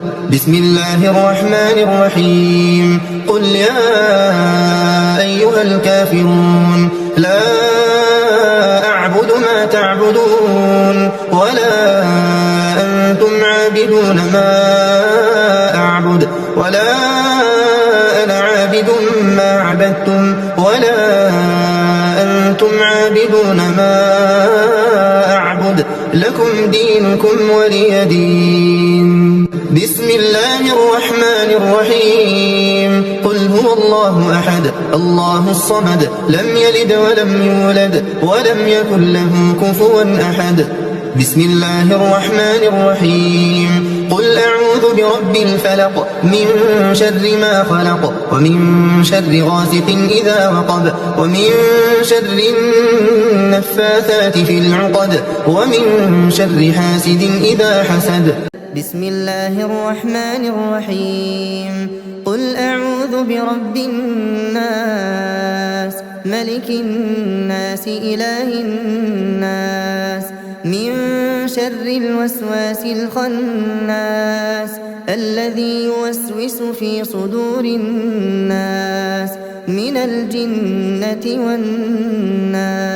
بسم الله الرحمن الرحيم قل يا أيها الكافرون لا أعبد ما تعبدون ولا أنتم عابدون ما أعبد ولا أنا عابد ما عبدتم ولا أنتم عابدون ما أعبد لكم دينكم ولي دين. بسم الله الرحمن الرحيم قل هو الله أحد الله الصمد لم يلد ولم يولد ولم يكن له كفوا أحد. بسم الله الرحمن الرحيم قل أعوذ برب الفلق من شر ما خلق ومن شر غاسق إذا وقب ومن شر النفاثات في العقد ومن شر حاسد إذا حسد. بسم الله الرحمن الرحيم قل أعوذ برب الناس ملك الناس إله الناس من شر الوسواس الخناس الذي يوسوس في صدور الناس من الجنة والناس.